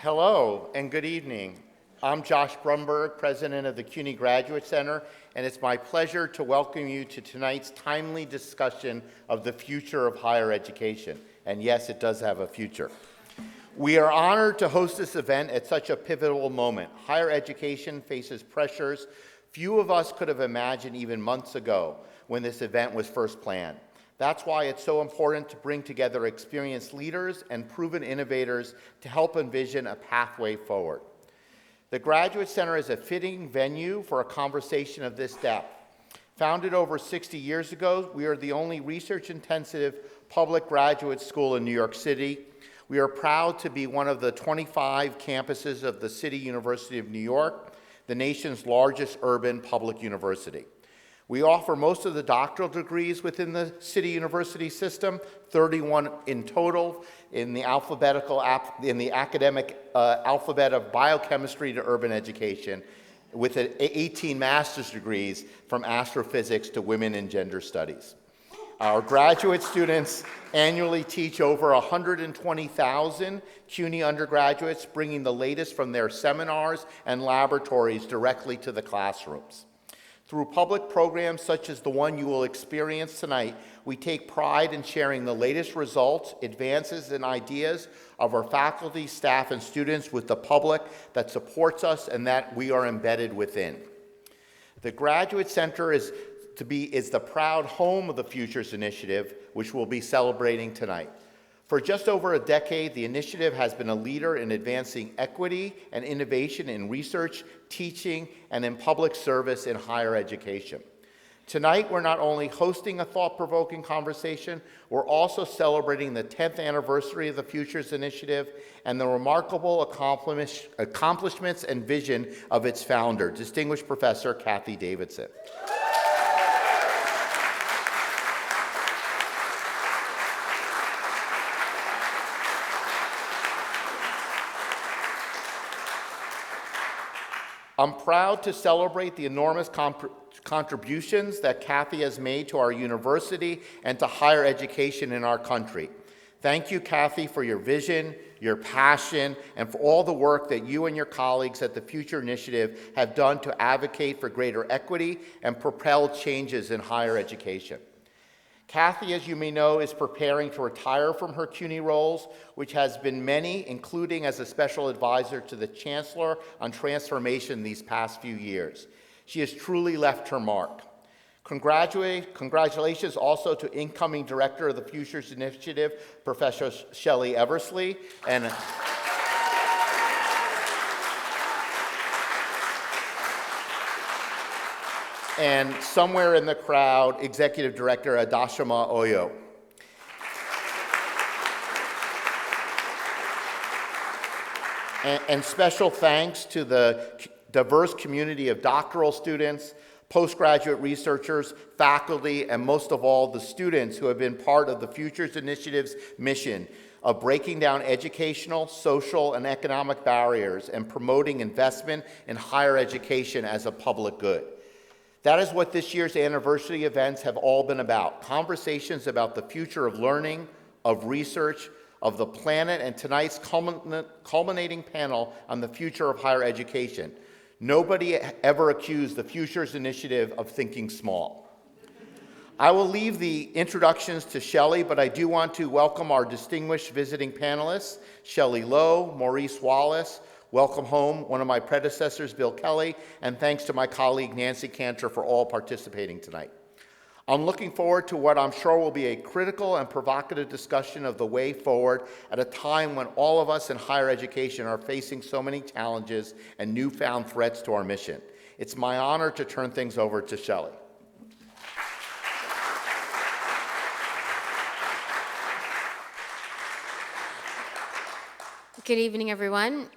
Hello and good evening. I'm Josh Brumberg, president of the CUNY Graduate Center, and it's my pleasure to welcome you to tonight's timely discussion of the future of higher education. And yes, it does have a future. We are honored to host this event at such a pivotal moment. Higher education faces pressures few of us could have imagined even months ago when this event was first planned. That's why it's so important to bring together experienced leaders and proven innovators to help envision a pathway forward. The Graduate Center is a fitting venue for a conversation of this depth. Founded over 60 years ago, we are the only research-intensive public graduate school in New York City. We are proud to be one of the 25 campuses of the City University of New York, the nation's largest urban public university. We offer most of the doctoral degrees within the City University system, 31 in total, in the academic alphabet of biochemistry to urban education, with 18 master's degrees from astrophysics to women and gender studies. Our graduate students annually teach over 120,000 CUNY undergraduates, bringing the latest from their seminars and laboratories directly to the classrooms. Through public programs such as the one you will experience tonight, we take pride in sharing the latest results, advances, and ideas of our faculty, staff, and students with the public that supports us and that we are embedded within. The Graduate Center is the proud home of the Futures Initiative, which we'll be celebrating tonight. For just over a decade, the initiative has been a leader in advancing equity and innovation in research, teaching, and in public service in higher education. Tonight, we're not only hosting a thought-provoking conversation, we're also celebrating the 10th anniversary of the Futures Initiative and the remarkable accomplishments and vision of its founder, distinguished Professor Cathy Davidson. I'm proud to celebrate the enormous contributions that Cathy has made to our university and to higher education in our country. Thank you, Cathy, for your vision, your passion, and for all the work that you and your colleagues at the Future Initiative have done to advocate for greater equity and propel changes in higher education. Cathy, as you may know, is preparing to retire from her CUNY roles, which has been many, including as a special advisor to the chancellor on transformation these past few years. She has truly left her mark. Congratulations also to incoming director of the Futures Initiative, Professor Shelly Eversley, and somewhere in the crowd, Executive Director Adashima Oyo. And special thanks to the diverse community of doctoral students, postgraduate researchers, faculty, and most of all, the students who have been part of the Futures Initiative's mission of breaking down educational, social, and economic barriers and promoting investment in higher education as a public good. That is what this year's anniversary events have all been about, conversations about the future of learning, of research, of the planet, and tonight's culminating panel on the future of higher education. Nobody ever accused the Futures Initiative of thinking small. I will leave the introductions to Shelly, but I do want to welcome our distinguished visiting panelists, Shelly Lowe, Maurice Wallace, welcome home, one of my predecessors, Bill Kelly, and thanks to my colleague, Nancy Cantor, for all participating tonight. I'm looking forward to what I'm sure will be a critical and provocative discussion of the way forward at a time when all of us in higher education are facing so many challenges and newfound threats to our mission. It's my honor to turn things over to Shelly. Good evening, everyone.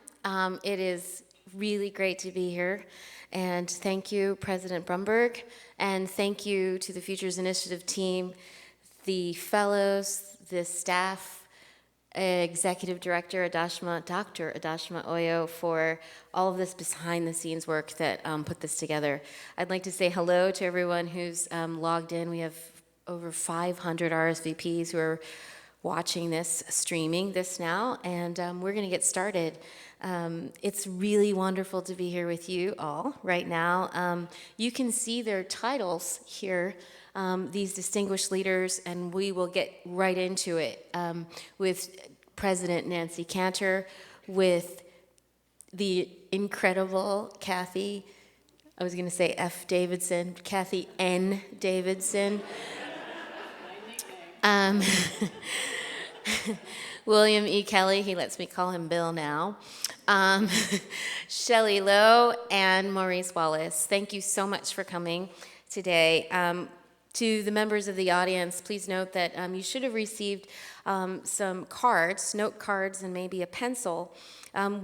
It is really great to be here, and thank you, President Brumberg, and thank you to the Futures Initiative team, the fellows, the staff, Executive Director Dr. Adashima Oyo, for all of this behind-the-scenes work that put this together. I'd like to say hello to everyone who's logged in. We have over 500 RSVPs who are watching this, streaming this now, and we're going to get started. It's really wonderful to be here with you all right now. You can see their titles here, these distinguished leaders, and we will get right into it with President Nancy Cantor, with the incredible Cathy, I was going to say F. Davidson, Cathy N. Davidson. William E. Kelly, he lets me call him Bill now. Shelly Lowe and Maurice Wallace. Thank you so much for coming today. To the members of the audience, please note that you should have received some cards, note cards, and maybe a pencil.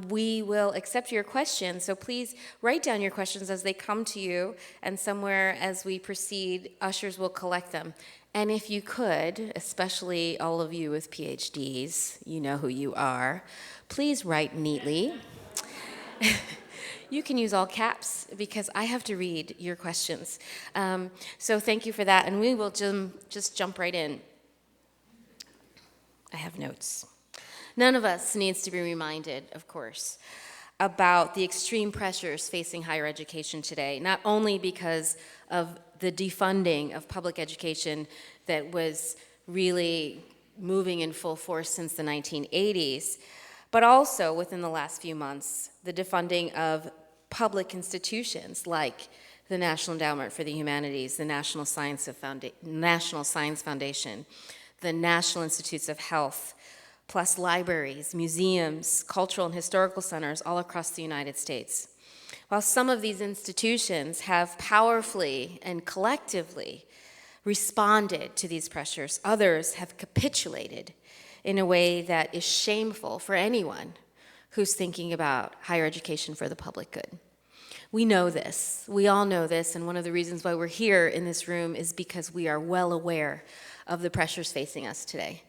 We will accept your questions, so please write down your questions as they come to you, and somewhere as we proceed, ushers will collect them. And if you could, especially all of you with PhDs, you know who you are, please write neatly. You can use all caps because I have to read your questions. So thank you for that, and we will just jump right in. I have notes. None of us needs to be reminded, of course, about the extreme pressures facing higher education today, not only because of the defunding of public education that was really moving in full force since the 1980s, but also within the last few months, the defunding of public institutions like the National Endowment for the Humanities, the National Science Foundation, the National Institutes of Health, plus libraries, museums, cultural and historical centers all across the United States. While some of these institutions have powerfully and collectively responded to these pressures, others have capitulated in a way that is shameful for anyone who's thinking about higher education for the public good. We know this. We all know this, and one of the reasons why we're here in this room is because we are well aware of the pressures facing us today.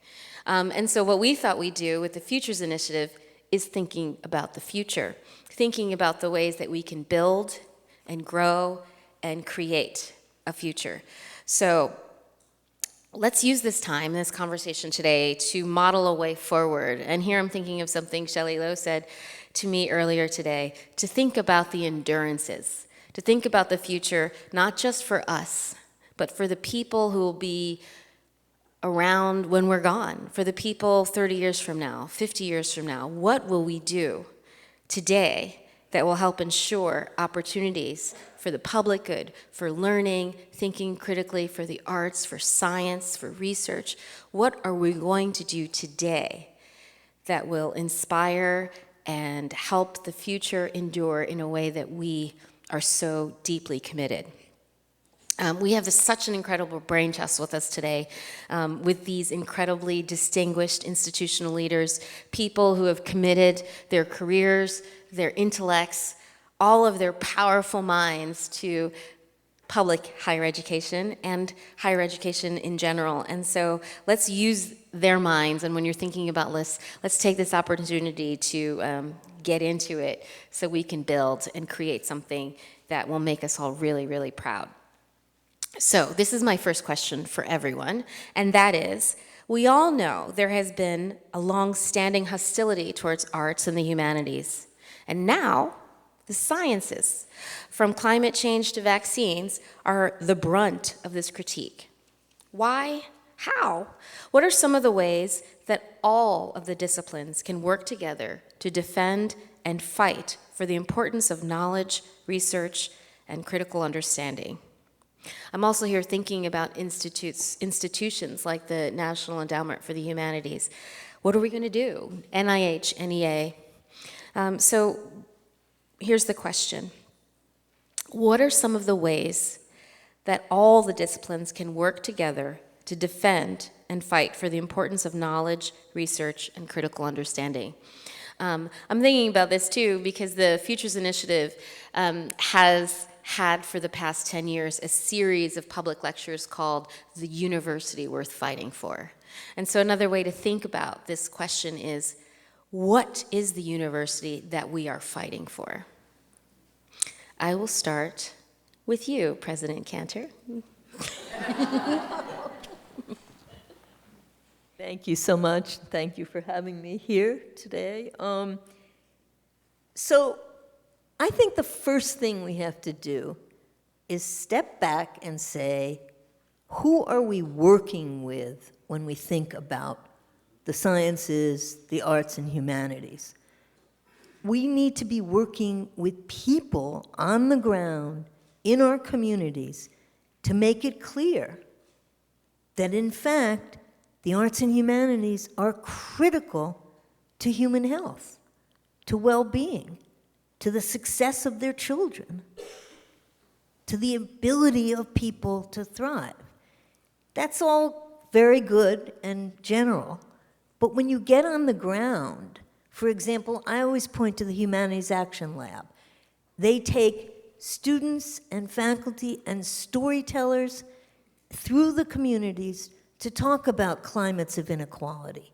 And so what we thought we'd do with the Futures Initiative is thinking about the future, thinking about the ways that we can build and grow and create a future. So let's use this time, this conversation today, to model a way forward. And here I'm thinking of something Shelly Lowe said to me earlier today, to think about the endurances, to think about the future, not just for us, but for the people who will be around when we're gone, for the people 30 years from now, 50 years from now. What will we do today that will help ensure opportunities for the public good, for learning, thinking critically, for the arts, for science, for research? What are we going to do today that will inspire and help the future endure in a way that we are so deeply committed? We have such an incredible brain trust with us today, with these incredibly distinguished institutional leaders, people who have committed their careers, their intellects, all of their powerful minds to public higher education and higher education in general. And so let's use their minds, and when you're thinking about lists, let's take this opportunity to get into it so we can build and create something that will make us all really, really proud. So this is my first question for everyone, and that is, we all know there has been a long-standing hostility towards arts and the humanities, and now the sciences, from climate change to vaccines, are the brunt of this critique. Why? How? What are some of the ways that all of the disciplines can work together to defend and fight for the importance of knowledge, research, and critical understanding? I'm also here thinking about institutions like the National Endowment for the Humanities. What are we going to do? NIH, NEA. So here's the question. What are some of the ways that all the disciplines can work together to defend and fight for the importance of knowledge, research, and critical understanding? I'm thinking about this too because the Futures Initiative has had for the past 10 years a series of public lectures called The University Worth Fighting For. And so another way to think about this question is, what is the university that we are fighting for? I will start with you, President Cantor. Thank you so much. Thank you for having me here today. So I think the first thing we have to do is step back and say, who are we working with when we think about the sciences, the arts, and humanities? We need to be working with people on the ground in our communities to make it clear that, in fact, the arts and humanities are critical to human health, to well-being, to the success of their children, to the ability of people to thrive. That's all very good and general, but when you get on the ground, for example, I always point to the Humanities Action Lab. They take students and faculty and storytellers through the communities to talk about climates of inequality,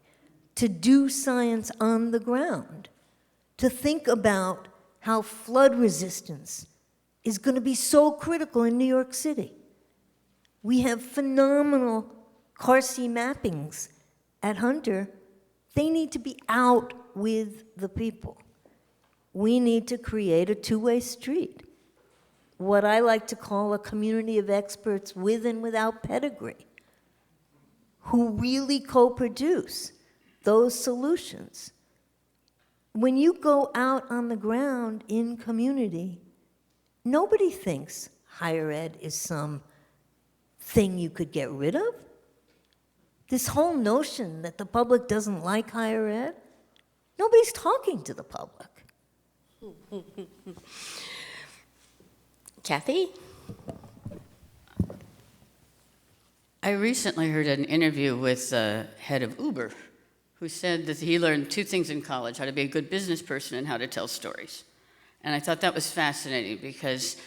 to do science on the ground, to think about how flood resistance is going to be so critical in New York City. We have phenomenal CARC mappings at Hunter. They need to be out with the people. We need to create a two-way street, what I like to call a community of experts with and without pedigree, who really co-produce those solutions. When you go out on the ground in community, nobody thinks higher ed is some thing you could get rid of. This whole notion that the public doesn't like higher ed, nobody's talking to the public. Cathy? I recently heard an interview with the head of Uber, who said that he learned two things in college: how to be a good business person and how to tell stories. And I thought that was fascinating because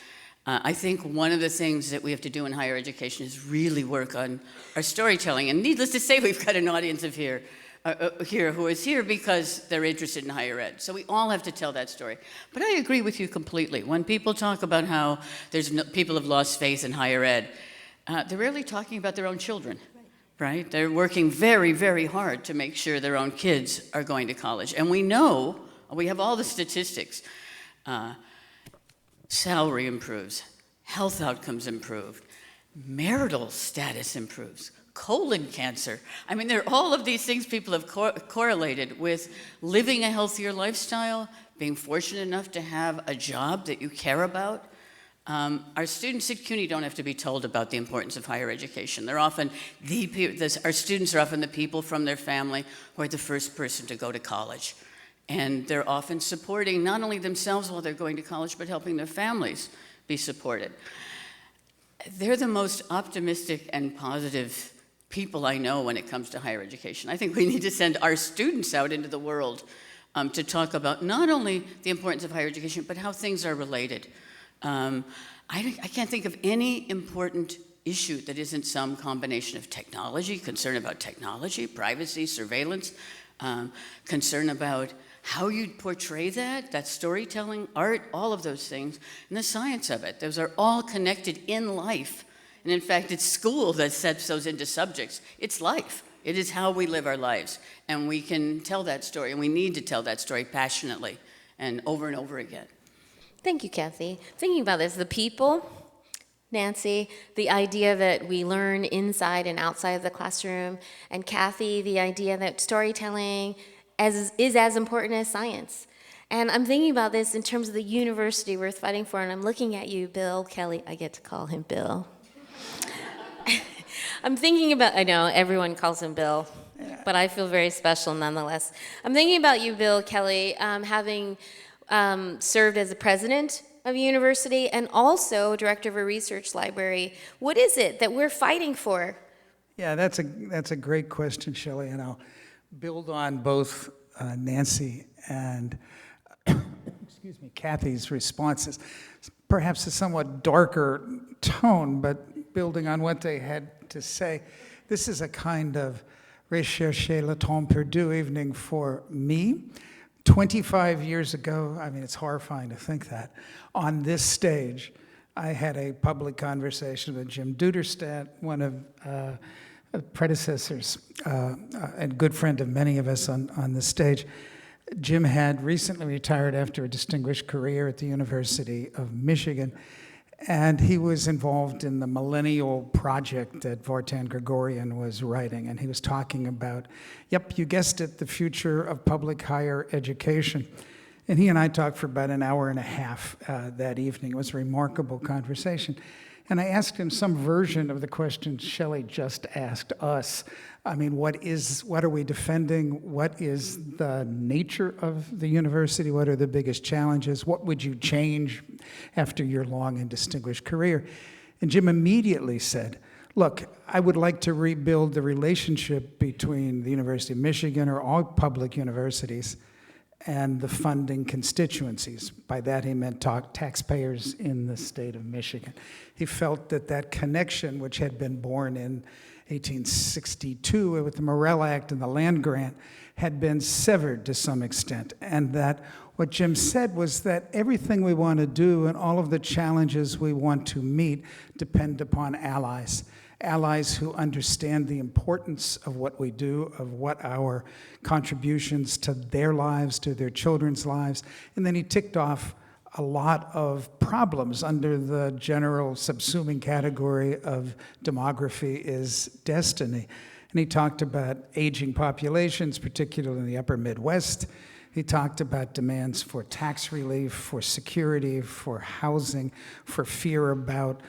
I think one of the things that we have to do in higher education is really work on our storytelling. And needless to say, we've got an audience of here who is here because they're interested in higher ed. So we all have to tell that story. But I agree with you completely. When people talk about how people have lost faith in higher ed, they're rarely talking about their own children, right? They're working very, very hard to make sure their own kids are going to college. And we know, we have all the statistics. Salary improves, health outcomes improve, marital status improves, colon cancer. I mean, there are all of these things people have correlated with living a healthier lifestyle, being fortunate enough to have a job that you care about. Our students at CUNY don't have to be told about the importance of higher education. They're often our students are often the people from their family who are the first person to go to college. And they're often supporting not only themselves while they're going to college, but helping their families be supported. They're the most optimistic and positive people I know when it comes to higher education. I think we need to send our students out into the world to talk about not only the importance of higher education, but how things are related. I can't think of any important issue that isn't some combination of technology, concern about technology, privacy, surveillance, concern about how you portray that storytelling, art, all of those things, and the science of it. Those are all connected in life. And in fact, it's school that sets those into subjects. It's life. It is how we live our lives. And we can tell that story, and we need to tell that story passionately and over again. Thank you, Cathy. Thinking about this, the people, Nancy, the idea that we learn inside and outside of the classroom, and Cathy, the idea that storytelling is as important as science. And I'm thinking about this in terms of the university we're fighting for, and I'm looking at you, Bill Kelly. I get to call him Bill. I'm thinking about, I know everyone calls him Bill, but I feel very special nonetheless. I'm thinking about you, Bill Kelly, having served as the president of a university and also director of a research library. What is it that we're fighting for? Yeah, that's a great question, Shelly, and I'll build on both Nancy and excuse me, Cathy's responses. Perhaps a somewhat darker tone, but building on what they had to say, this is a kind of recherche le temps perdu evening for me. 25 years ago, I mean, it's horrifying to think that, on this stage, I had a public conversation with Jim Duderstadt, one of predecessors and good friend of many of us on the stage. Jim had recently retired after a distinguished career at the University of Michigan, and he was involved in the Millennial Project that Vartan Gregorian was writing, and he was talking about, yep, you guessed it, the future of public higher education. And he and I talked for about an hour and a half that evening. It was a remarkable conversation. And I asked him some version of the question Shelly just asked us. I mean, what are we defending? What is the nature of the university? What are the biggest challenges? What would you change after your long and distinguished career? And Jim immediately said, look, I would like to rebuild the relationship between the University of Michigan or all public universities and the funding constituencies. By that he meant taxpayers in the state of Michigan. He felt that that connection, which had been born in 1862 with the Morrill Act and the land grant, had been severed to some extent. And that what Jim said was that everything we want to do and all of the challenges we want to meet depend upon allies. Allies who understand the importance of what we do, of what our contributions to their lives, to their children's lives. And then he ticked off a lot of problems under the general subsuming category of demography is destiny. And he talked about aging populations, particularly in the upper Midwest. He talked about demands for tax relief, for security, for housing, for fear about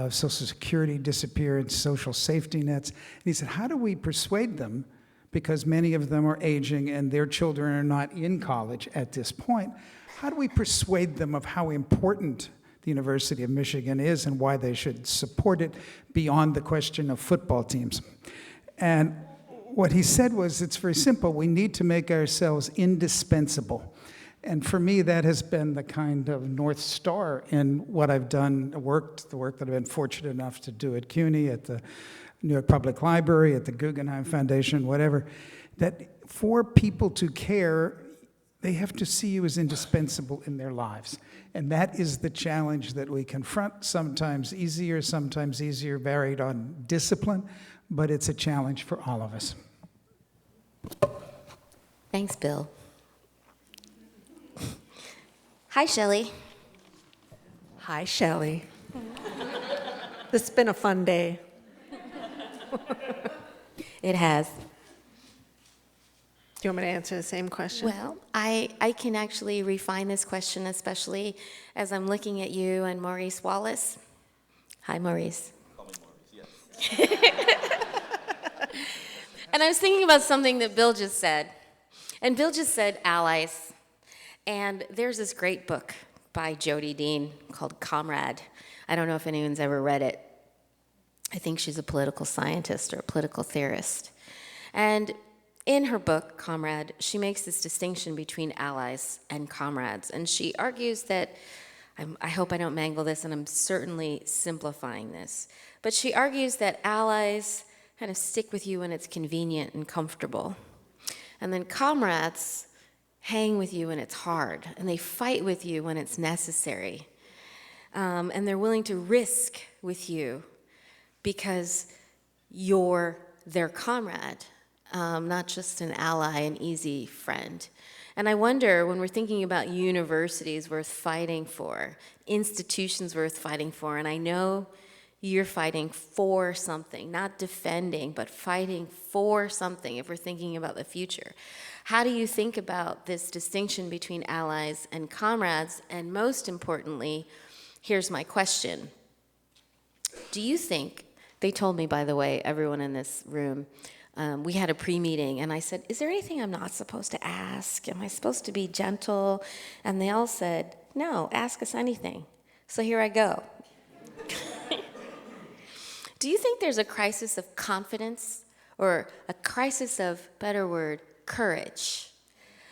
Social Security disappearance, social safety nets. And he said, how do we persuade them, because many of them are aging and their children are not in college at this point, how do we persuade them of how important the University of Michigan is and why they should support it beyond the question of football teams? And what he said was, it's very simple. We need to make ourselves indispensable. And for me, that has been the kind of North Star in what I've done, the work that I've been fortunate enough to do at CUNY, at the New York Public Library, at the Guggenheim Foundation, whatever, that for people to care, they have to see you as indispensable in their lives. And that is the challenge that we confront, sometimes easier, varied on discipline, but it's a challenge for all of us. Thanks, Bill. Hi, Shelly. Hi, Shelly. This has been a fun day. It has. Do you want me to answer the same question? Well, I can actually refine this question, especially as I'm looking at you and Maurice Wallace. Hi, Maurice. Call me Maurice, yes. And I was thinking about something that Bill just said. And Bill just said allies. And there's this great book by Jodi Dean called Comrade. I don't know if anyone's ever read it. I think she's a political scientist or a political theorist. And in her book, Comrade, she makes this distinction between allies and comrades. And she argues that, I hope I don't mangle this, and I'm certainly simplifying this, but she argues that allies kind of stick with you when it's convenient and comfortable. And then comrades hang with you when it's hard, and they fight with you when it's necessary. And they're willing to risk with you because you're their comrade, not just an ally, an easy friend. And I wonder, when we're thinking about universities worth fighting for, institutions worth fighting for, and I know you're fighting for something, not defending, but fighting for something if we're thinking about the future. How do you think about this distinction between allies and comrades? And most importantly, here's my question. Do you think, they told me, by the way, everyone in this room, we had a pre-meeting, and I said, is there anything I'm not supposed to ask? Am I supposed to be gentle? And they all said, no, ask us anything. So here I go. Do you think there's a crisis of confidence or a crisis of, better word, courage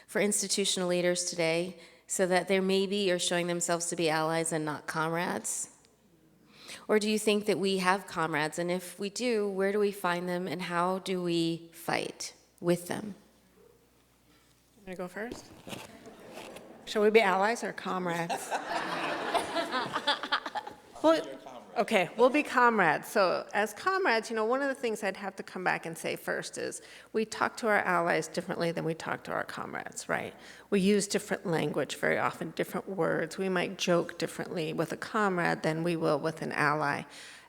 for institutional leaders today so that they maybe are showing themselves to be allies and not comrades? Or do you think that we have comrades, and if we do, where do we find them and how do we fight with them? I'm going to go first. Shall we be allies or comrades? Well, Okay, we'll be comrades. So as comrades, one of the things I'd have to come back and say first is we talk to our allies differently than we talk to our comrades, right? We use different language very often, different words. We might joke differently with a comrade than we will with an ally.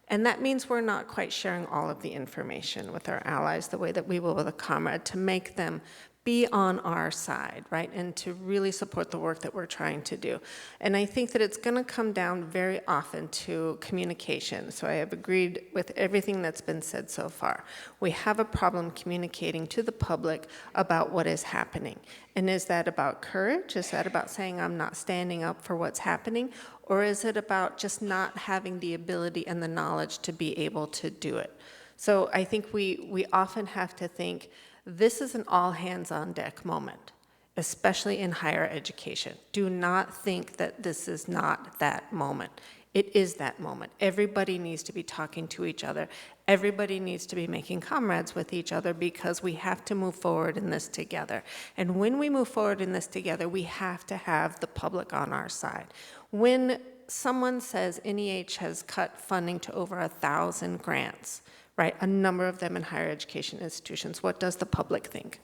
And that means we're not quite sharing all of the information with our allies the way that we will with a comrade to make them be on our side, right? And to really support the work that we're trying to do. And I think that it's going to come down very often to communication. So I have agreed with everything that's been said so far. We have a problem communicating to the public about what is happening. And is that about courage? Is that about saying I'm not standing up for what's happening? Or is it about just not having the ability and the knowledge to be able to do it? So I think we often have to think, this is an all-hands-on-deck moment, especially in higher education. Do not think that this is not that moment. It is that moment. Everybody needs to be talking to each other. Everybody needs to be making comrades with each other because we have to move forward in this together. And when we move forward in this together, we have to have the public on our side. When someone says NEH has cut funding to over 1,000 grants, right, a number of them in higher education institutions, what does the public think?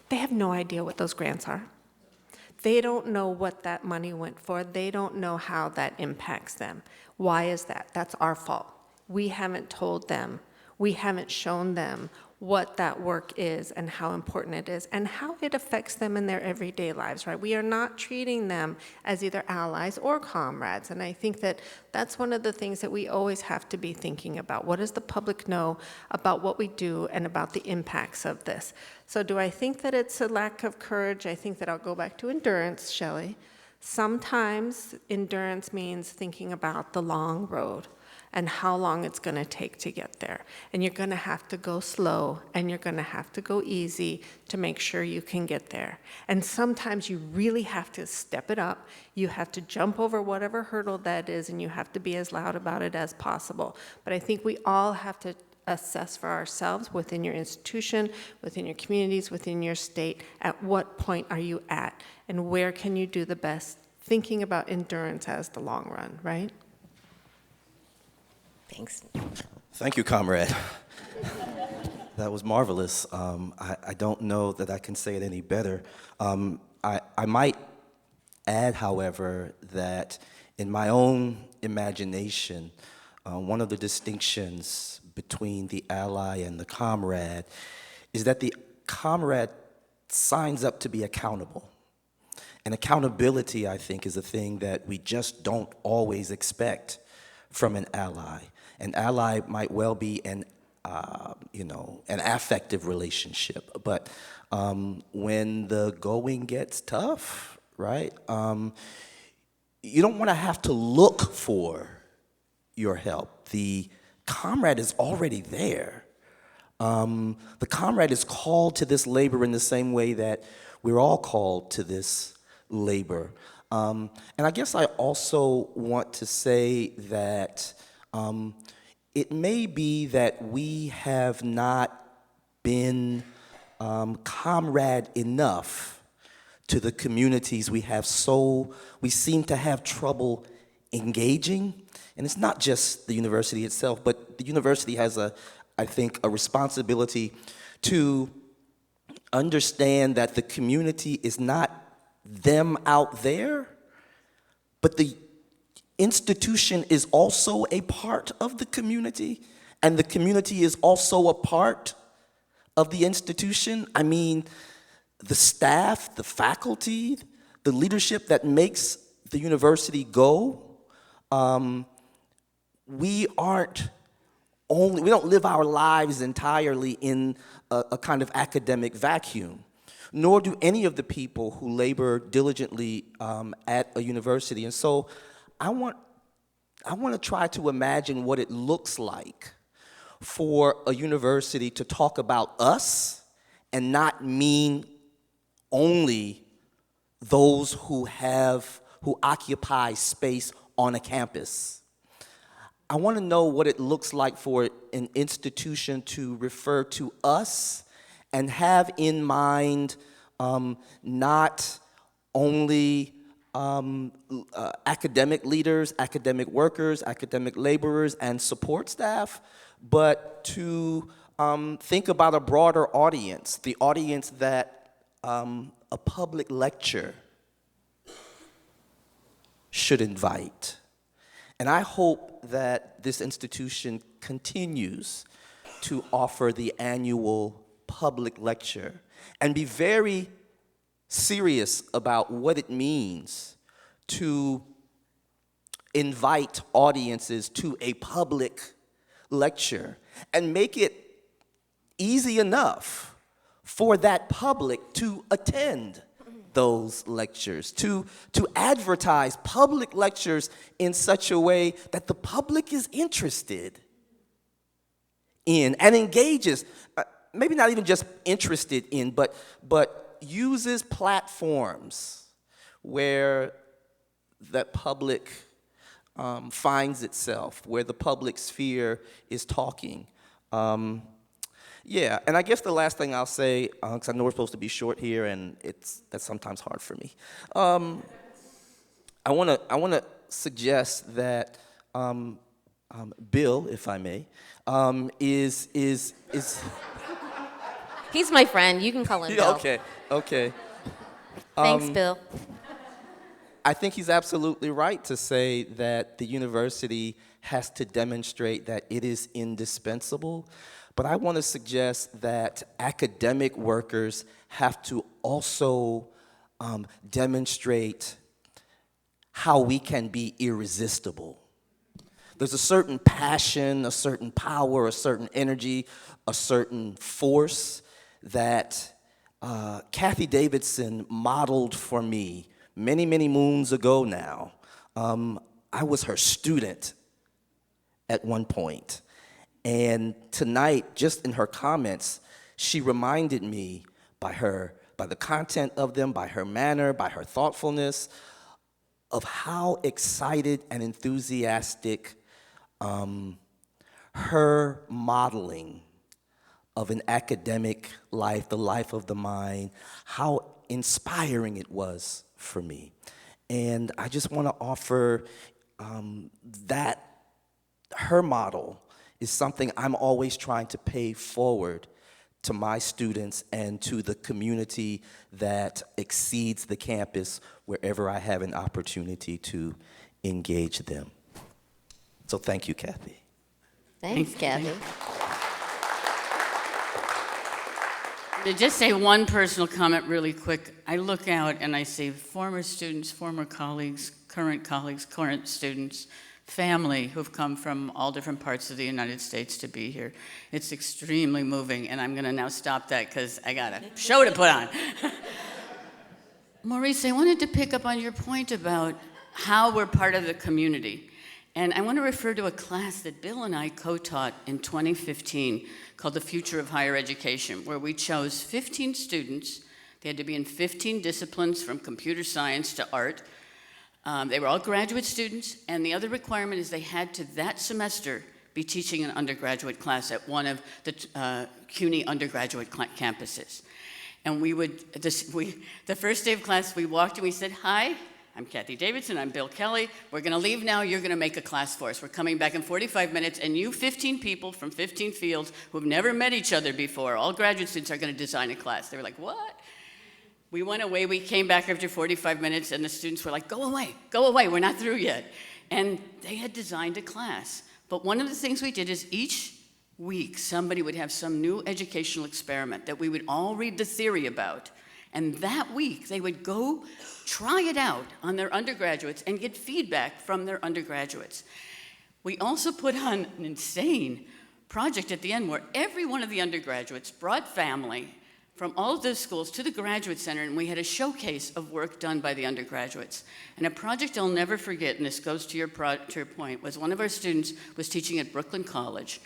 They have no idea what those grants are. They don't know what that money went for. They don't know how that impacts them. Why is that? That's our fault. We haven't told them, we haven't shown them what that work is and how important it is and how it affects them in their everyday lives, right? We are not treating them as either allies or comrades, and I think that that's one of the things that we always have to be thinking about. What does the public know about what we do and about the impacts of this? So do I think that it's a lack of courage? I think that I'll go back to endurance, Shelly. Sometimes endurance means thinking about the long road and how long it's going to take to get there. And you're going to have to go slow, and you're going to have to go easy to make sure you can get there. And sometimes you really have to step it up. You have to jump over whatever hurdle that is, and you have to be as loud about it as possible. But I think we all have to assess for ourselves within your institution, within your communities, within your state, at what point are you at, and where can you do the best, thinking about endurance as the long run, right? Thanks. Thank you, comrade. That was marvelous. I don't know that I can say it any better. I might add, however, that in my own imagination, one of the distinctions between the ally and the comrade is that the comrade signs up to be accountable. And accountability, I think, is a thing that we just don't always expect from an ally. An ally might well be an affective relationship, but when the going gets tough, right, you don't want to have to look for your help. The comrade is already there. The comrade is called to this labor in the same way that we're all called to this labor. And I guess I also want to say that it may be that we have not been comrade enough to the communities we seem to have trouble engaging. And it's not just the university itself, but the university has I think, a responsibility to understand that the community is not them out there, but the institution is also a part of the community, and the community is also a part of the institution. I mean, the staff, the faculty, the leadership that makes the university go, we don't live our lives entirely in a kind of academic vacuum, nor do any of the people who labor diligently at a university. And so I want to try to imagine what it looks like for a university to talk about us and not mean only those who occupy space on a campus. I want to know what it looks like for an institution to refer to us and have in mind not only academic leaders, academic workers, academic laborers, and support staff, but to think about a broader audience, the audience that a public lecture should invite. And I hope that this institution continues to offer the annual public lecture and be very serious about what it means to invite audiences to a public lecture and make it easy enough for that public to attend those lectures, to advertise public lectures in such a way that the public is interested in and engages, maybe not even just interested in, but uses platforms where that public finds itself, where the public sphere is talking. Yeah, and I guess the last thing I'll say, because I know we're supposed to be short here, and that's sometimes hard for me. I want to suggest that Bill, if I may, is He's my friend. You can call him Bill. Okay. Thanks, Bill. I think he's absolutely right to say that the university has to demonstrate that it is indispensable. But I want to suggest that academic workers have to also demonstrate how we can be irresistible. There's a certain passion, a certain power, a certain energy, a certain force that Cathy Davidson modeled for me many, many moons ago now. I was her student at one point. And tonight, just in her comments, she reminded me by the content of them, by her manner, by her thoughtfulness, of how excited and enthusiastic her modeling of an academic life, the life of the mind, how inspiring it was for me. And I just want to offer that her model is something I'm always trying to pay forward to my students and to the community that exceeds the campus wherever I have an opportunity to engage them. So thank you, Cathy. Thanks, Cathy. To just say one personal comment really quick, I look out and I see former students, former colleagues, current students, family who've come from all different parts of the United States to be here. It's extremely moving, and I'm going to now stop that because I got a show to put on. Maurice, I wanted to pick up on your point about how we're part of the community. And I want to refer to a class that Bill and I co-taught in 2015 called The Future of Higher Education, where we chose 15 students. They had to be in 15 disciplines from computer science to art. They were all graduate students, and the other requirement is they had to, that semester, be teaching an undergraduate class at one of the CUNY undergraduate campuses. And the first day of class, we walked and we said, "Hi, I'm Cathy Davidson, I'm Bill Kelly. We're gonna leave now, you're gonna make a class for us. We're coming back in 45 minutes, and you 15 people from 15 fields who've never met each other before, all graduate students, are gonna design a class." They were like, "What?" We went away, we came back after 45 minutes, and the students were like, go away, we're not through yet. And they had designed a class. But one of the things we did is each week, somebody would have some new educational experiment that we would all read the theory about. And that week, they would go try it out on their undergraduates and get feedback from their undergraduates. We also put on an insane project at the end where every one of the undergraduates brought family from all of those schools to the Graduate Center, and we had a showcase of work done by the undergraduates. And a project I'll never forget, and this goes to your point, was one of our students was teaching at Baruch College,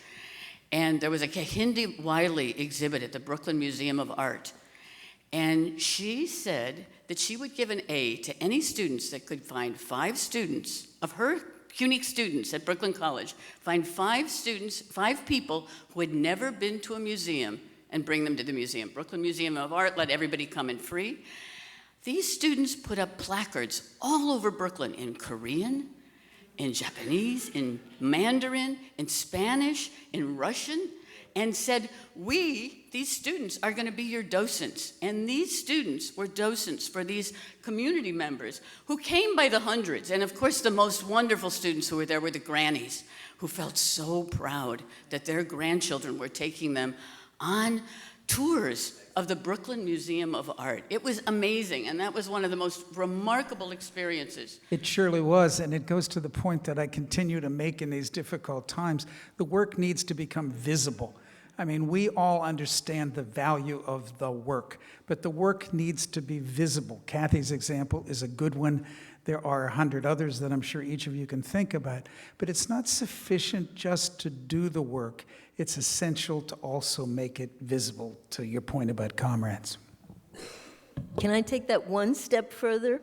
and there was a Kehinde Wiley exhibit at the Brooklyn Museum of Art. And she said that she would give an A to any students that could find 5 students of her unique students at Brooklyn College, find 5 people who had never been to a museum and bring them to the museum. Brooklyn Museum of Art let everybody come in free. These students put up placards all over Brooklyn in Korean, in Japanese, in Mandarin, in Spanish, in Russian, and said, we, these students, are going to be your docents. And these students were docents for these community members who came by the hundreds. And of course, the most wonderful students who were there were the grannies, who felt so proud that their grandchildren were taking them on tours of the Brooklyn Museum of Art. It was amazing, and that was one of the most remarkable experiences. It surely was, and it goes to the point that I continue to make in these difficult times. The work needs to become visible. I mean, we all understand the value of the work, but the work needs to be visible. Cathy's example is a good one. There are 100 others that I'm sure each of you can think about, but it's not sufficient just to do the work. It's essential to also make it visible, to your point about comrades. Can I take that one step further?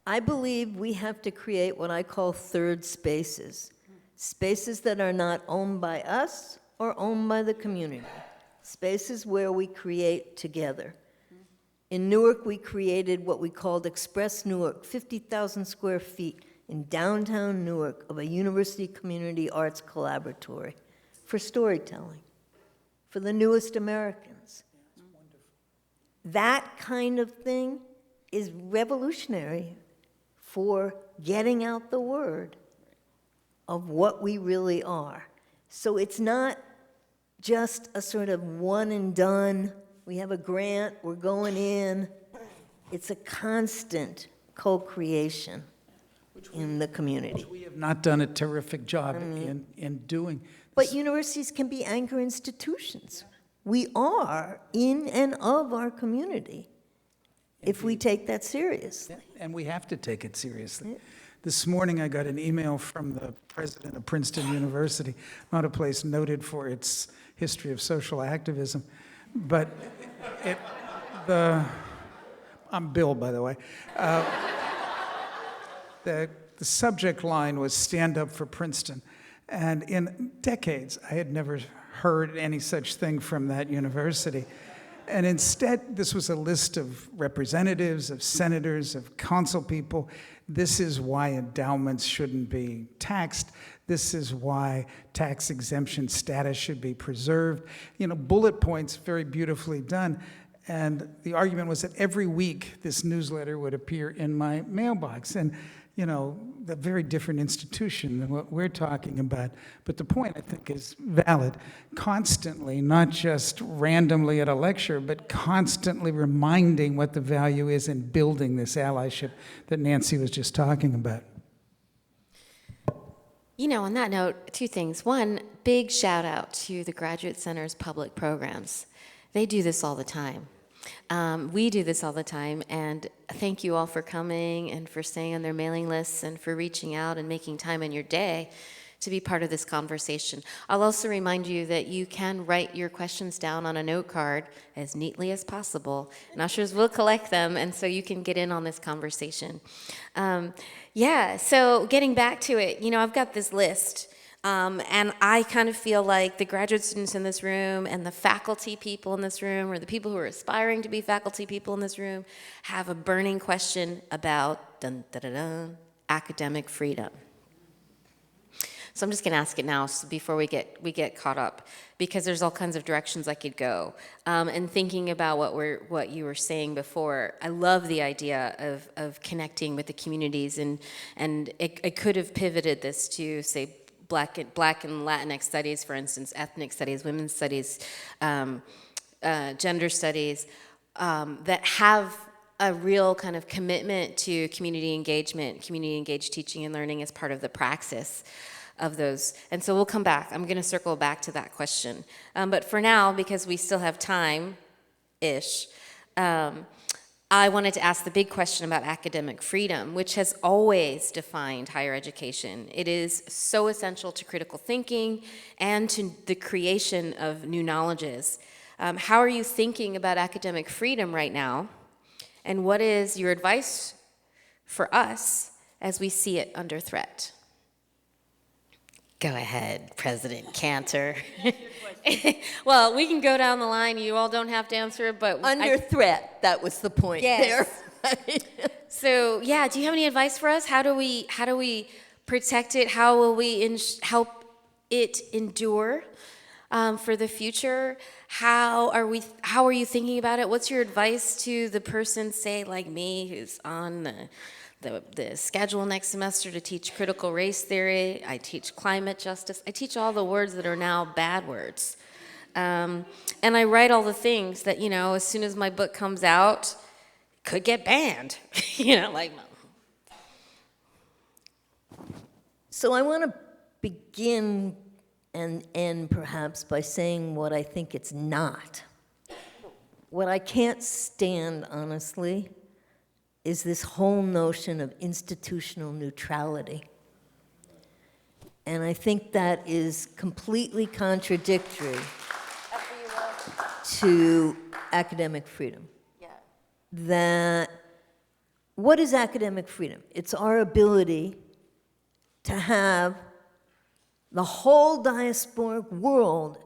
I believe we have to create what I call third spaces. Spaces that are not owned by us or owned by the community. Spaces where we create together. In Newark, we created what we called Express Newark, 50,000 square feet in downtown Newark of a university community arts collaboratory for storytelling, for the newest Americans. That kind of thing is revolutionary for getting out the word of what we really are. So it's not just a sort of one and done, we have a grant, we're going in. It's a constant co-creation in the community. We have not done a terrific job in doing. But universities can be anchor institutions. We are in and of our community if we take that seriously. And we have to take it seriously. This morning I got an email from the president of Princeton University, not a place noted for its history of social activism, but I'm Bill, by the way. The subject line was "Stand Up for Princeton." And in decades, I had never heard any such thing from that university. And instead, this was a list of representatives, of senators, of council people. This is why endowments shouldn't be taxed. This is why tax exemption status should be preserved. You know, bullet points, very beautifully done. And the argument was that every week this newsletter would appear in my mailbox. And, you know, a very different institution than what we're talking about. But the point, I think, is valid. Constantly, not just randomly at a lecture, but constantly reminding what the value is in building this allyship that Nancy was just talking about. You know, on that note, two things. One, big shout out to the Graduate Center's public programs. They do this all the time. We do this all the time, and thank you all for coming and for staying on their mailing lists and for reaching out and making time in your day to be part of this conversation. I'll also remind you that you can write your questions down on a note card as neatly as possible, and ushers will collect them, and so you can get in on this conversation. So getting back to it, you know, I've got this list. And I kind of feel like the graduate students in this room and the faculty people in this room, or the people who are aspiring to be faculty people in this room, have a burning question about academic freedom. So I'm just going to ask it now before we get caught up, because there's all kinds of directions I could go. And thinking about what you were saying before, I love the idea of connecting with the communities, and it could have pivoted this to, say, Black and Latinx studies, for instance, ethnic studies, women's studies, gender studies, that have a real kind of commitment to community engagement, community-engaged teaching and learning as part of the praxis of those. And so we'll come back. I'm going to circle back to that question. But for now, because we still have time-ish, I wanted to ask the big question about academic freedom, which has always defined higher education. It is so essential to critical thinking and to the creation of new knowledges. How are you thinking about academic freedom right now? And what is your advice for us as we see it under threat? Go ahead, President Cantor. Well, we can go down the line. You all don't have to answer it, but Under threat, that was the point yes. there. So yeah, do you have any advice for us? How do we protect it? How will we help it endure for the future? How are you thinking about it? What's your advice to the person, say like me, who's on the schedule next semester to teach critical race theory? I teach climate justice. I teach all the words that are now bad words. And I write all the things that, as soon as my book comes out, could get banned. So I want to begin and end perhaps by saying what I think it's not. What I can't stand, honestly, is this whole notion of institutional neutrality. And I think that is completely contradictory to academic freedom. That, what is academic freedom? It's our ability to have the whole diasporic world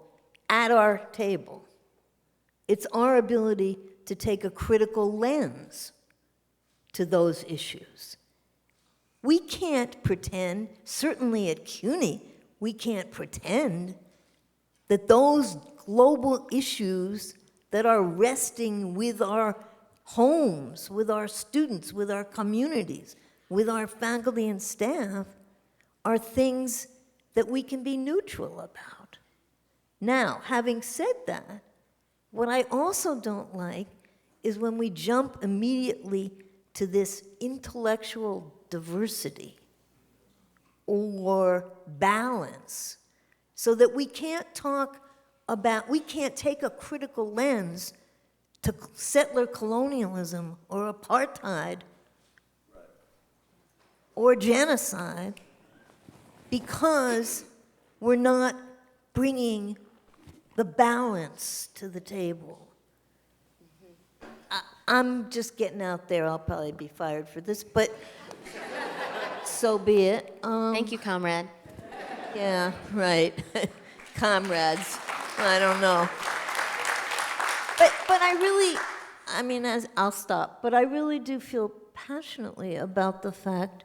at our table. It's our ability to take a critical lens to those issues. We can't pretend, certainly at CUNY, we can't pretend that those global issues that are resting with our homes, with our students, with our communities, with our faculty and staff, are things that we can be neutral about. Now, having said that, what I also don't like is when we jump immediately to this intellectual diversity or balance, so that we can't take a critical lens to settler colonialism or apartheid or genocide, because we're not bringing the balance to the table. I'm just getting out there. I'll probably be fired for this, but so be it. Thank you, comrade. Yeah, right. Comrades. I don't know. But I really, I'll stop, but I really do feel passionately about the fact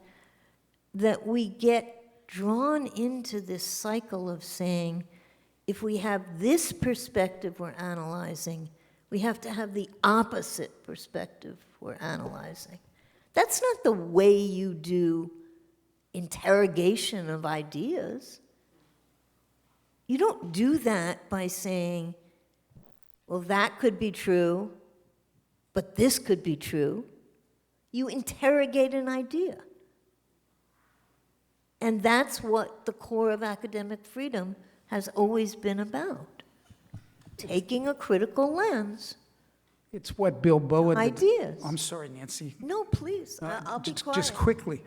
that we get drawn into this cycle of saying, if we have this perspective we're analyzing, we have to have the opposite perspective we're analyzing. That's not the way you do interrogation of ideas. You don't do that by saying, well, that could be true, but this could be true. You interrogate an idea. And that's what the core of academic freedom has always been about. Taking a critical lens. It's what Bill Boa did. Ideas. I'm sorry, Nancy. No, please, I'll be quiet. Just quickly,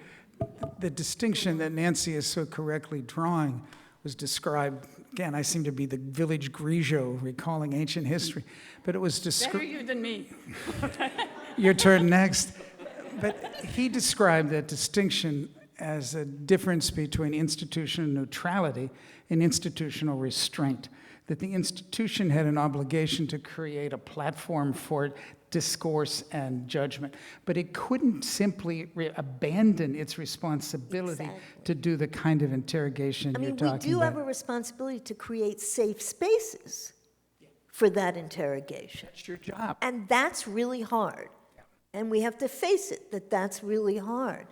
the distinction that Nancy is so correctly drawing was described, again, I seem to be the village Grigio recalling ancient history, but it was Better described. you than me. Your turn next. But he described that distinction as a difference between institutional neutrality and institutional restraint, that the institution had an obligation to create a platform for discourse and judgment, but it couldn't simply abandon its responsibility to do the kind of interrogation you're talking about. We do have a responsibility to create safe spaces for that interrogation. That's your job. And that's really hard. And we have to face it, that that's really hard.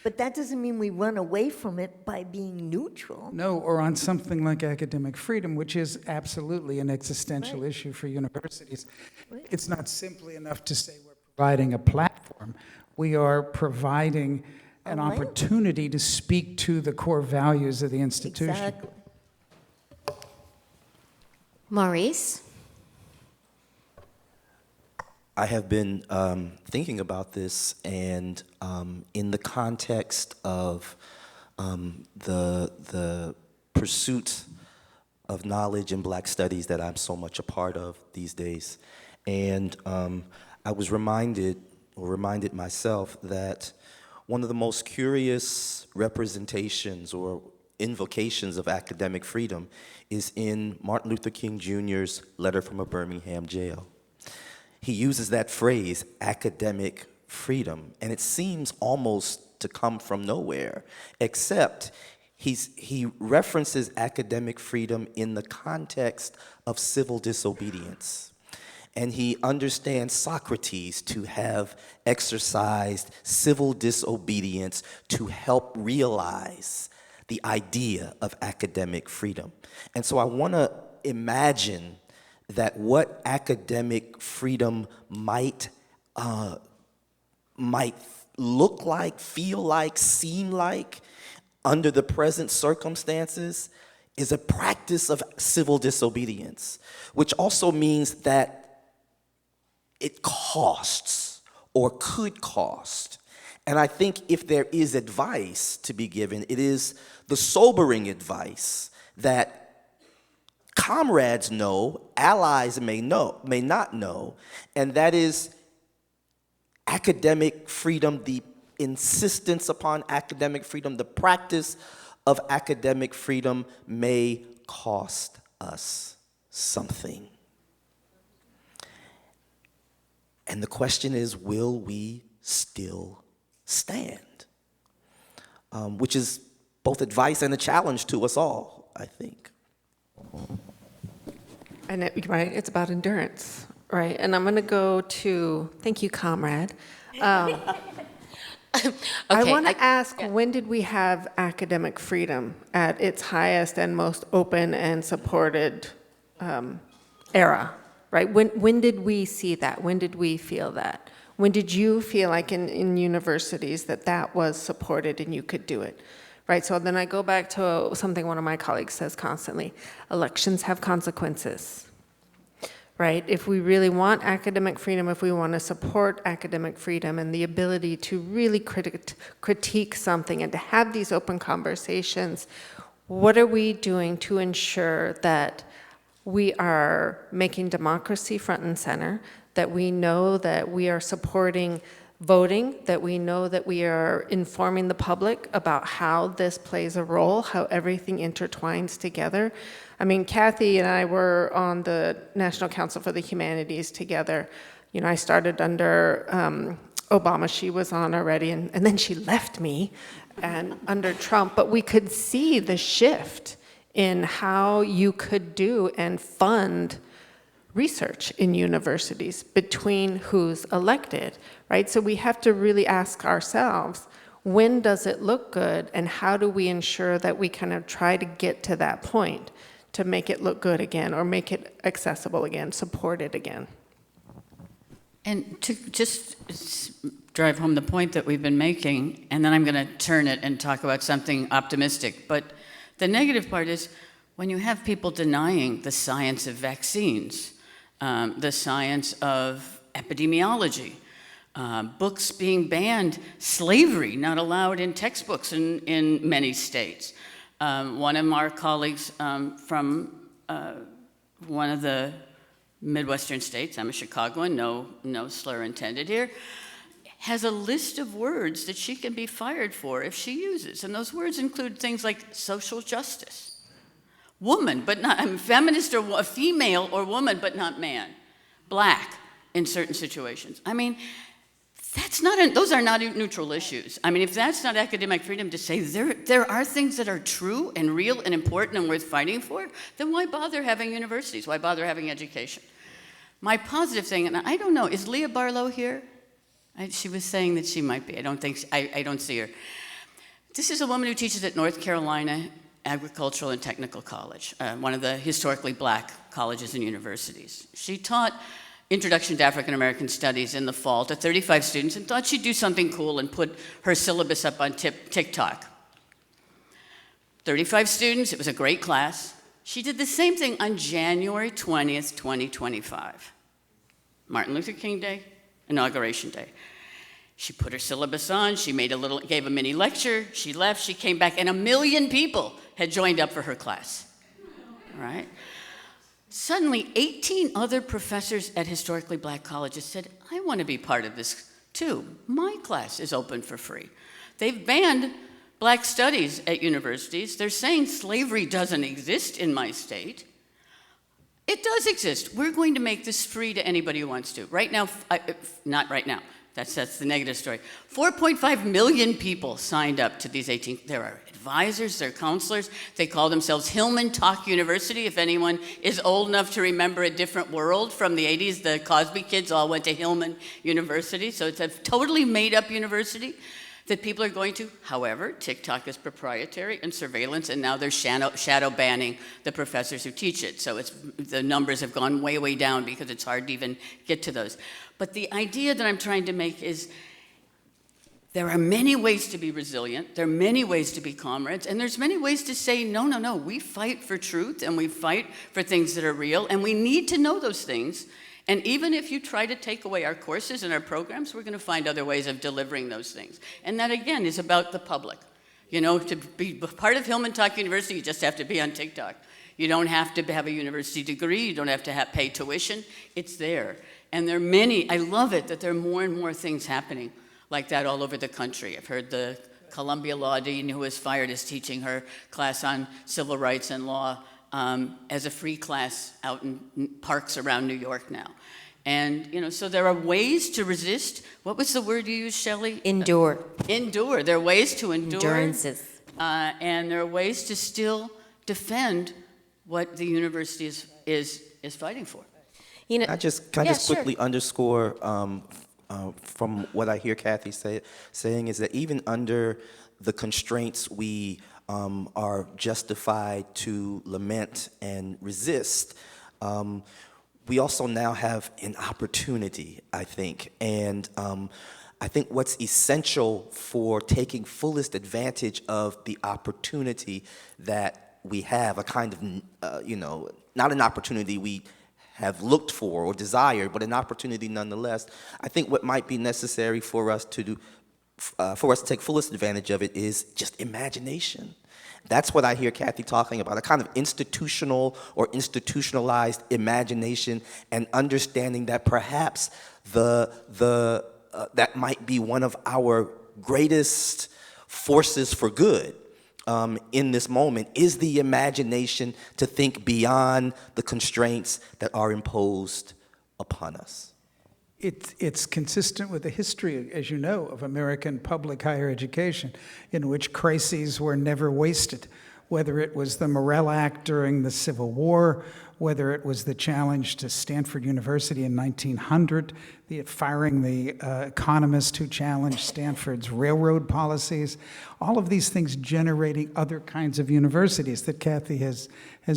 But that doesn't mean we run away from it by being neutral. No, or on something like academic freedom, which is absolutely an existential issue for universities. Right. It's not simply enough to say we're providing a platform. We are providing an opportunity to speak to the core values of the institution. Exactly. Maurice? I have been thinking about this, and in the context of the pursuit of knowledge in Black studies that I'm so much a part of these days. And I was reminded myself that one of the most curious representations or invocations of academic freedom is in Martin Luther King Jr.'s letter from a Birmingham jail. He uses that phrase, academic freedom, and it seems almost to come from nowhere, except he references academic freedom in the context of civil disobedience. And he understands Socrates to have exercised civil disobedience to help realize the idea of academic freedom. And so I want to imagine that what academic freedom might look like, feel like, seem like under the present circumstances is a practice of civil disobedience, which also means that it costs or could cost. And I think if there is advice to be given, it is the sobering advice that comrades know, allies may not know, and that is academic freedom, the insistence upon academic freedom, the practice of academic freedom may cost us something. And the question is, will we still stand? Which is both advice and a challenge to us all, I think. And it's about endurance, right? And I'm going to go to, thank you, comrade. I want to ask, when did we have academic freedom at its highest and most open and supported era, right? When did we see that? When did we feel that? When did you feel like in universities that was supported and you could do it? Right, so then I go back to something one of my colleagues says constantly, elections have consequences, right? If we really want academic freedom, if we want to support academic freedom and the ability to really critique something and to have these open conversations, what are we doing to ensure that we are making democracy front and center, that we know that we are supporting voting, that we know that we are informing the public about how this plays a role, how everything intertwines together. I mean, Cathy and I were on the National Council for the Humanities together. You know, I started under Obama, she was on already, and then she left me, and under Trump, but we could see the shift in how you could do and fund research in universities between who's elected, right? So we have to really ask ourselves, when does it look good, and how do we ensure that we kind of try to get to that point to make it look good again, or make it accessible again, support it again? And to just drive home the point that we've been making, and then I'm going to turn it and talk about something optimistic, but the negative part is when you have people denying the science of vaccines, the science of epidemiology, books being banned, slavery not allowed in textbooks in many states. One of our colleagues from one of the Midwestern states, I'm a Chicagoan, no slur intended here, has a list of words that she can be fired for if she uses. And those words include things like social justice, woman, but not, I'm feminist, or a female or woman, but not man, black in certain situations. I mean, those are not neutral issues. I mean, if that's not academic freedom to say there are things that are true and real and important and worth fighting for, then why bother having universities? Why bother having education? My positive thing, and I don't know, is Leah Barlow here? She was saying that she might be. I don't see her. This is a woman who teaches at North Carolina Agricultural and Technical College, one of the historically black colleges and universities. She taught Introduction to African American Studies in the fall to 35 students and thought she'd do something cool and put her syllabus up on TikTok. 35 students, it was a great class. She did the same thing on January 20th, 2025. Martin Luther King Day, Inauguration Day. She put her syllabus on, gave a mini lecture, she left, she came back, and 1 million people had joined up for her class, right? Suddenly, 18 other professors at historically black colleges said, I want to be part of this too. My class is open for free. They've banned black studies at universities. They're saying slavery doesn't exist in my state. It does exist. We're going to make this free to anybody who wants to. Right now, not right now, That's the negative story. 4.5 million people signed up to these 18. There are advisors, there are counselors. They call themselves Hillman Talk University. If anyone is old enough to remember a different world from the 80s, the Cosby kids all went to Hillman University. So it's a totally made-up university that people are going to. However, TikTok is proprietary and surveillance, and now they're shadow banning the professors who teach it. So the numbers have gone way, way down because it's hard to even get to those. But the idea that I'm trying to make is there are many ways to be resilient, there are many ways to be comrades, and there's many ways to say, no, we fight for truth, and we fight for things that are real, and we need to know those things. And even if you try to take away our courses and our programs, we're going to find other ways of delivering those things. And that, again, is about the public. You know, to be part of Hillman Talk University, you just have to be on TikTok. You don't have to have a university degree. You don't have to pay tuition. It's there. And there are many, I love it that there are more and more things happening like that all over the country. I've heard the Columbia Law Dean who was fired is teaching her class on civil rights and law as a free class out in parks around New York now. And, you know, so there are ways to resist. What was the word you used, Shelly? Endure. Endure. There are ways to endure. Endurances. And there are ways to still defend what the university is fighting for. You know, Can I just sure. quickly underscore from what I hear Cathy saying is that even under the constraints we are justified to lament and resist, we also now have an opportunity, I think. And I think what's essential for taking fullest advantage of the opportunity that we have, a kind of, not an opportunity we have looked for or desired, but an opportunity nonetheless. I think what might be necessary for us to do, for us to take fullest advantage of it, is just imagination. That's what I hear Cathy talking about, a kind of institutional or institutionalized imagination, and understanding that perhaps that might be one of our greatest forces for good. In this moment is the imagination to think beyond the constraints that are imposed upon us. It's consistent with the history, as you know, of American public higher education, in which crises were never wasted, whether it was the Morrill Act during the Civil War, whether it was the challenge to Stanford University in 1900, firing the economist who challenged Stanford's railroad policies, all of these things generating other kinds of universities that Cathy has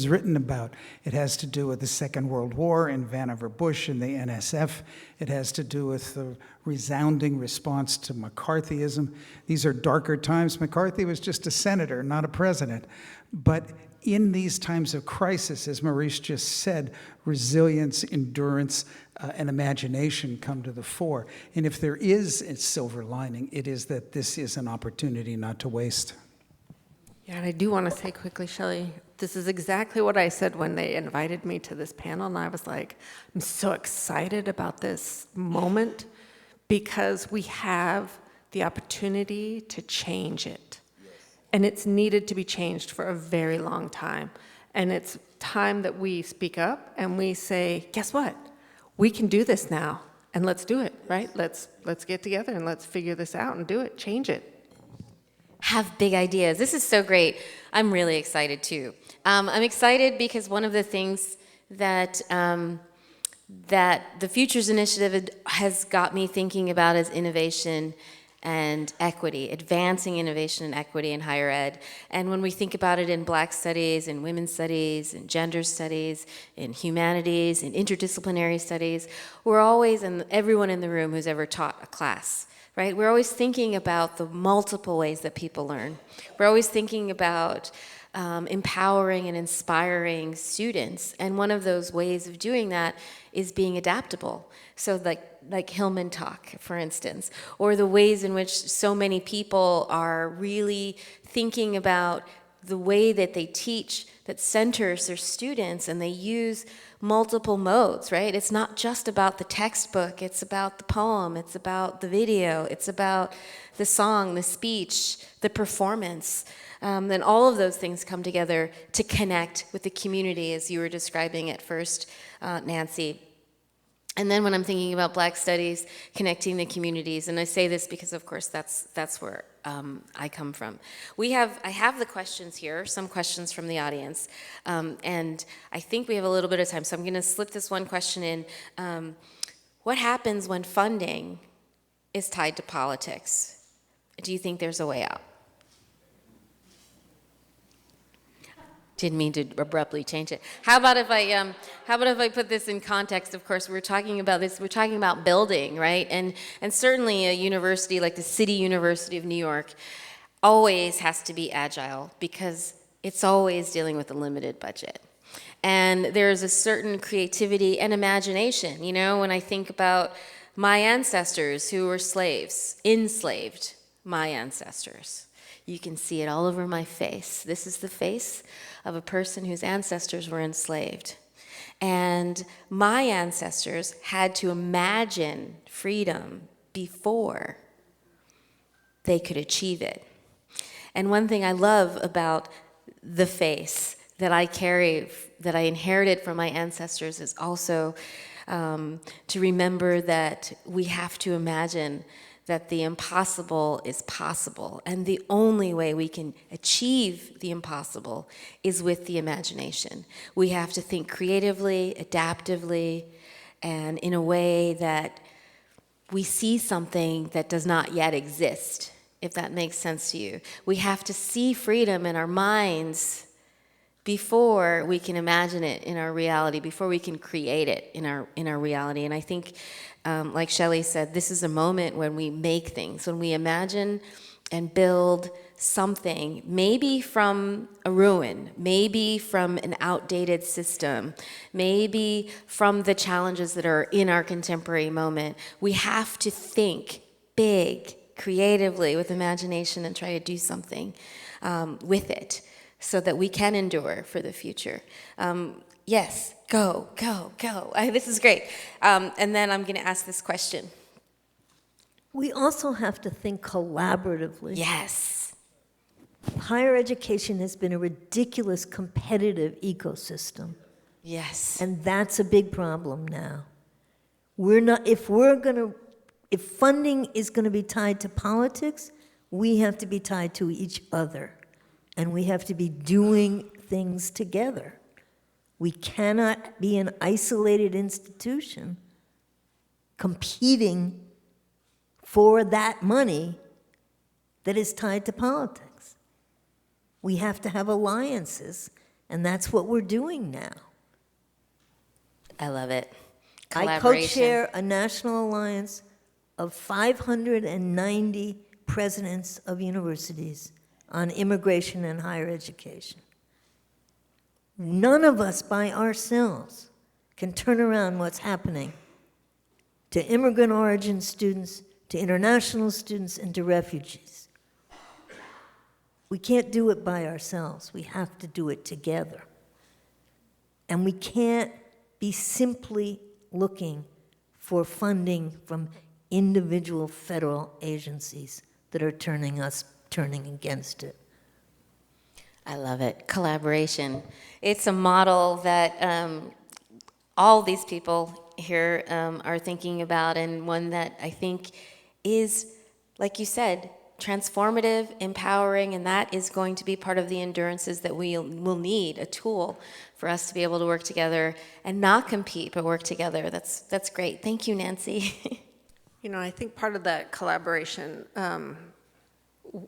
written about. It has to do with the Second World War and Vannevar Bush and the NSF. It has to do with the resounding response to McCarthyism. These are darker times. McCarthy was just a senator, not a president. But in these times of crisis, as Maurice just said, resilience, endurance, and imagination come to the fore. And if there is a silver lining, it is that this is an opportunity not to waste. Yeah, and I do want to say quickly, Shelly, this is exactly what I said when they invited me to this panel, and I was like, I'm so excited about this moment because we have the opportunity to change it. And it's needed to be changed for a very long time. And it's time that we speak up and we say, guess what? We can do this now, and let's do it, right? Let's get together and let's figure this out and do it, change it. Have big ideas. This is so great. I'm really excited too. I'm excited because one of the things that the Futures Initiative has got me thinking about is innovation and equity, advancing innovation and equity in higher ed. And when we think about it in Black studies, in women's studies, in gender studies, in humanities, in interdisciplinary studies, we're always, and everyone in the room who's ever taught a class, right? We're always thinking about the multiple ways that people learn. We're always thinking about empowering and inspiring students. And one of those ways of doing that is being adaptable. So like Hillman Talk, for instance, or the ways in which so many people are really thinking about the way that they teach that centers their students, and they use multiple modes, right? It's not just about the textbook, it's about the poem, it's about the video, it's about the song, the speech, the performance. Then all of those things come together to connect with the community, as you were describing at first, Nancy. And then when I'm thinking about Black studies, connecting the communities, and I say this because, of course, that's where I come from. I have the questions here, some questions from the audience, and I think we have a little bit of time, so I'm going to slip this one question in. What happens when funding is tied to politics? Do you think there's a way out? Didn't mean to abruptly change it. How about if I put this in context? Of course, we're talking about this. We're talking about building, right? And certainly a university like the City University of New York always has to be agile because it's always dealing with a limited budget. And there's a certain creativity and imagination. You know, when I think about my ancestors who were slaves, enslaved, my ancestors. You can see it all over my face. This is the face of a person whose ancestors were enslaved. And my ancestors had to imagine freedom before they could achieve it. And one thing I love about the face that I carry, that I inherited from my ancestors, is also to remember that we have to imagine that the impossible is possible. And the only way we can achieve the impossible is with the imagination. We have to think creatively, adaptively, and in a way that we see something that does not yet exist, if that makes sense to you. We have to see freedom in our minds before we can imagine it in our reality, before we can create it in our reality. And I think, like Shelly said, this is a moment when we make things, when we imagine and build something, maybe from a ruin, maybe from an outdated system, maybe from the challenges that are in our contemporary moment. We have to think big, creatively, with imagination, and try to do something with it, so that we can endure for the future. Yes, go. This is great. And then I'm going to ask this question. We also have to think collaboratively. Yes. Higher education has been a ridiculous competitive ecosystem. Yes. And that's a big problem now. If funding is going to be tied to politics, we have to be tied to each other. And we have to be doing things together. We cannot be an isolated institution competing for that money that is tied to politics. We have to have alliances, and that's what we're doing now. I love it. I co-chair a national alliance of 590 presidents of universities on immigration and higher education. None of us by ourselves can turn around what's happening to immigrant origin students, to international students, and to refugees. We can't do it by ourselves. We have to do it together. And we can't be simply looking for funding from individual federal agencies that are turning against it. I love it. Collaboration. It's a model that all these people here are thinking about, and one that I think is, like you said, transformative, empowering, and that is going to be part of the endurances that we will need, a tool for us to be able to work together and not compete, but work together. That's great. Thank you, Nancy. You know, I think part of that collaboration,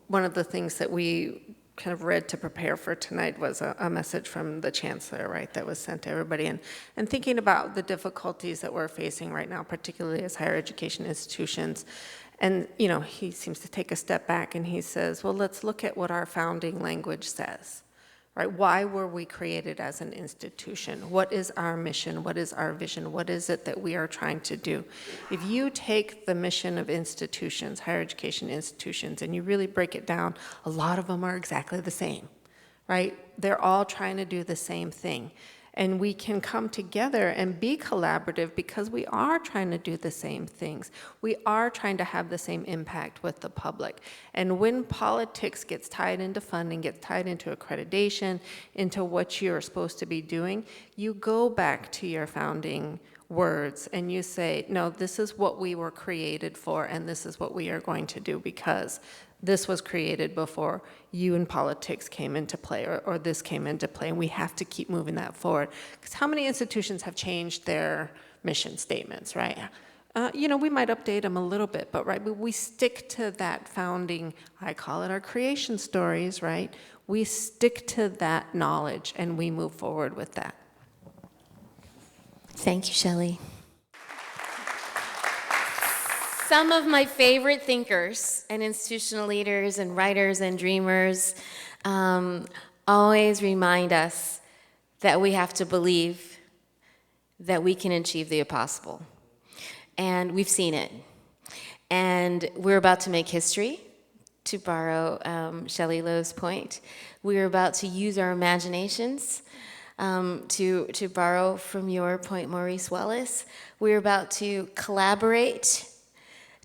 one of the things that we kind of read to prepare for tonight was a message from the chancellor, right, that was sent to everybody. And thinking about the difficulties that we're facing right now, particularly as higher education institutions. And, you know, he seems to take a step back and he says, well, let's look at what our founding language says, right? Why were we created as an institution? What is our mission? What is our vision? What is it that we are trying to do? If you take the mission of institutions, higher education institutions, and you really break it down, a lot of them are exactly the same, right? They're all trying to do the same thing. And we can come together and be collaborative because we are trying to do the same things. We are trying to have the same impact with the public. And when politics gets tied into funding, gets tied into accreditation, into what you're supposed to be doing, you go back to your founding words and you say, no, this is what we were created for and this is what we are going to do because this was created before you in politics came into play or this came into play, and we have to keep moving that forward. Because how many institutions have changed their mission statements, right? We might update them a little bit, but we stick to that founding, I call it our creation stories, right? We stick to that knowledge and we move forward with that. Thank you, Shelly. Some of my favorite thinkers and institutional leaders and writers and dreamers always remind us that we have to believe that we can achieve the impossible. And we've seen it. And we're about to make history, to borrow Shelly Lowe's point. We're about to use our imaginations, to borrow from your point, Maurice Wallace. We're about to collaborate,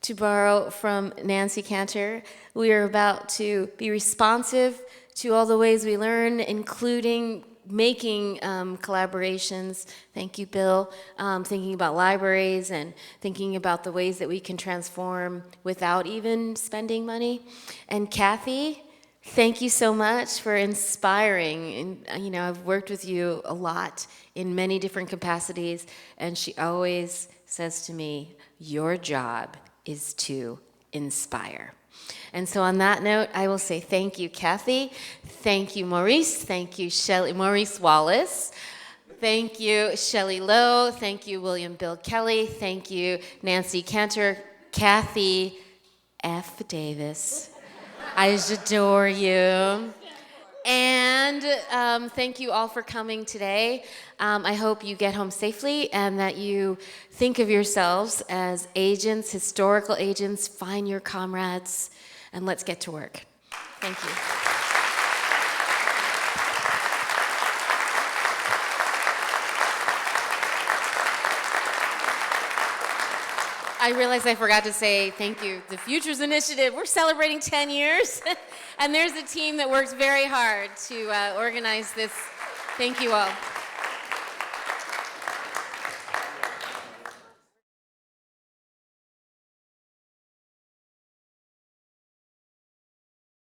to borrow from Nancy Cantor. We are about to be responsive to all the ways we learn, including making collaborations. Thank you, Bill. Thinking about libraries and thinking about the ways that we can transform without even spending money. And Cathy, thank you so much for inspiring. And, I've worked with you a lot in many different capacities, and she always says to me, your job is to inspire. And so on that note, I will say thank you, Cathy. Thank you, Maurice. Thank you, Maurice Wallace. Thank you, Shelly Lowe. Thank you, William Bill Kelly. Thank you, Nancy Cantor. Cathy F. Davis. I adore you. And thank you all for coming today. I hope you get home safely and that you think of yourselves as agents, historical agents. Find your comrades, and let's get to work. Thank you. I realized I forgot to say thank you. The Futures Initiative, we're celebrating 10 years. And there's a team that works very hard to organize this. Thank you all.